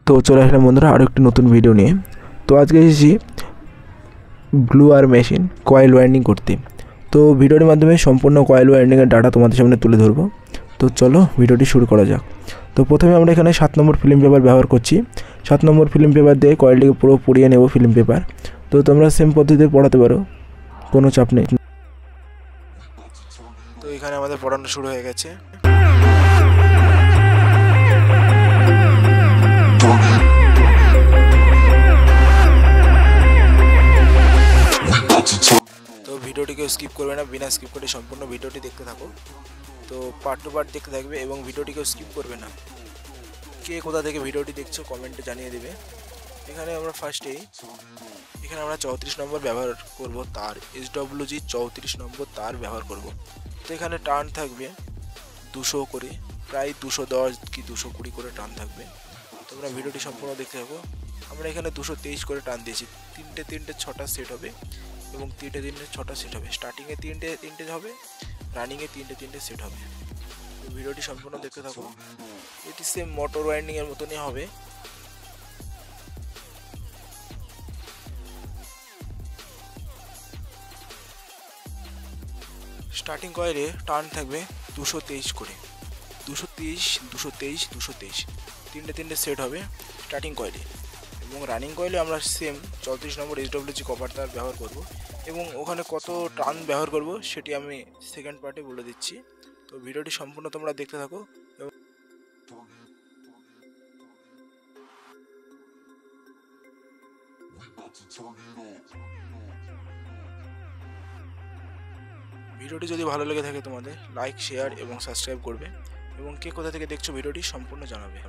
তো চলে আসলাম বন্ধুরা আরও একটি নতুন ভিডিও নিয়ে। তো আজকে এসেছি গ্লু আর মেশিন কয়েল ওয়াইন্ডিং করতে। তো ভিডিওর মাধ্যমে সম্পূর্ণ কয়েল ওয়াইন্ডিংয়ের ডাটা তোমাদের সামনে তুলে ধরবো। তো চলো ভিডিওটি শুরু করা যাক। তো প্রথমে আমরা এখানে 7 নম্বর ফিল্ম পেপার ব্যবহার করছি। 7 নম্বর ফিল্ম পেপার দিয়ে কয়েলটিকে পুরো পুড়িয়ে নেব ফিল্ম পেপার। তো তোমরা সেম পদ্ধতিতে পড়াতে পারো, কোনো চাপ নেই। তো এখানে আমাদের পড়ানো শুরু হয়ে গেছে। তো ভিডিওটিকে স্কিপ করবে না, বিনা স্কিপ করে সম্পূর্ণ ভিডিওটি দেখতে থাকো। তো পার্ট টু পার্ট দেখতে থাকবে এবং ভিডিওটিকে স্কিপ করবে না। কে কোথা থেকে ভিডিওটি দেখছো কমেন্টে জানিয়ে দেবে। এখানে আমরা ফার্স্টেই এখানে আমরা 34 নম্বর ব্যবহার করব, তার SWG 34 নম্বর তার ব্যবহার করব। তো এখানে টার্ন থাকবে 200 করে, প্রায় 210 কি 220 করে টার্ন থাকবে। তোমরা ভিডিওটি সম্পূর্ণ দেখতে থাকো। আমরা এখানে 223 করে টার্ন দিয়েছি। 3টে 6টা সেট হবে এবং 3টে 6টা সেট হবে। স্টার্টিংয়ে 3টে হবে, রানিংয়ে 3টে সেট হবে। তো ভিডিওটি সম্পূর্ণ দেখতে থাকো। এটি সেম মোটর ওয়াইন্ডিংয়ের মতনই হবে। স্টার্টিং কয়েলে টার্ন থাকবে 223 করে, 223 3টে সেট হবে স্টার্টিং কয়েলে। এবং রানিং কয়েলে আমরা সেম 34 নম্বর SWG কপার তার ব্যবহার করব এবং ওখানে কত টার্ন ব্যবহার করব সেটি আমি সেকেন্ড পার্টে বলে দিচ্ছি। তো ভিডিওটি সম্পূর্ণ তোমরা দেখতে থাকো। ভিডিওটি যদি ভালো লেগে থাকে তোমাদের লাইক, শেয়ার এবং সাবস্ক্রাইব করবে এবং কে কোথা থেকে দেখছো ভিডিওটি সম্পূর্ণ জানাবে।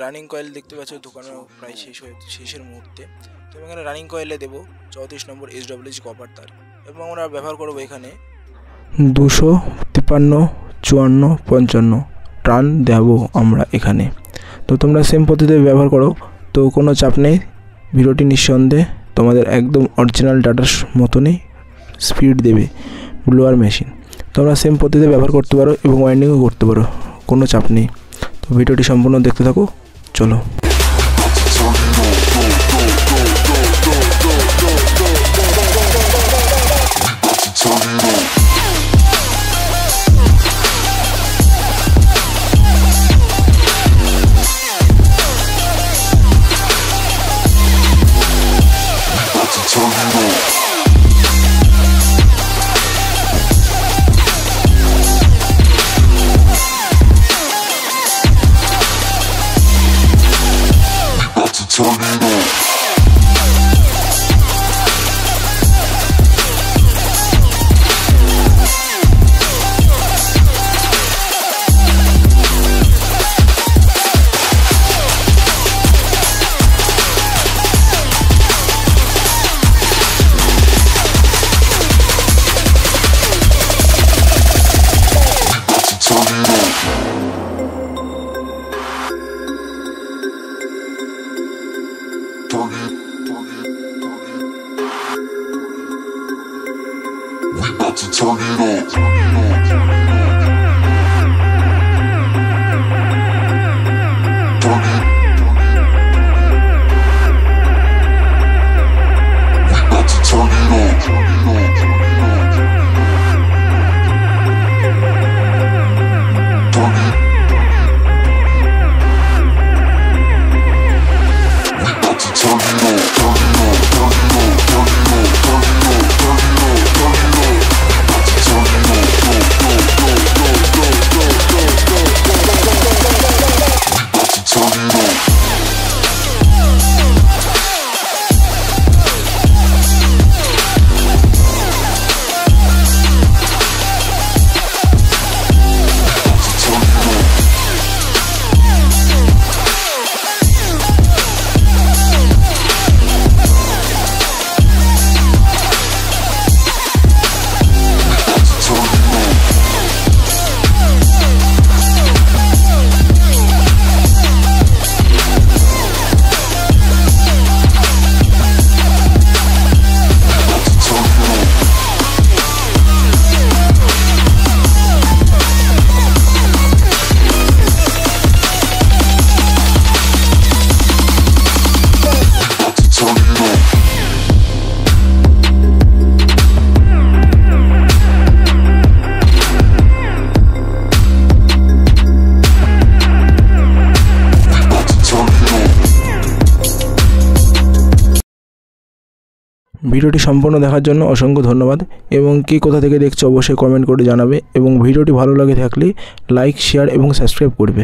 রানিং কয়েল দেখতে পাচ্ছ দোকানে প্রায় শেষের মুহূর্তে। তো এখানে রানিং কয়েলে দেবো 34 নম্বর SWG কপার তার এবং আমরা ব্যবহার করবো এখানে 253, 54, 55 টার্ন দেবো আমরা এখানে। তো তোমরা সেম পদ্ধতিতে ব্যবহার করো, তো কোনো চাপ নেই। ভিডিওটি নিঃসন্দেহে তোমাদের একদম অরিজিনাল ডাটার মতনই স্পিড দেবে ব্লোয়ার মেশিন। তোমরা সেম পদ্ধতিতে ব্যবহার করতে পারো এবং ওয়াইন্ডিংও করতে পারো, কোনো চাপ নেই। তো ভিডিওটি সম্পূর্ণ দেখতে থাকো, চলো। ভিডিওটি সম্পূর্ণ দেখার জন্য অসংখ্য ধন্যবাদ এবং কে কোথা থেকে দেখছো অবশ্যই কমেন্ট করে জানাবে এবং ভিডিওটি ভালো লাগে থাকলে লাইক শেয়ার এবং সাবস্ক্রাইব করবে।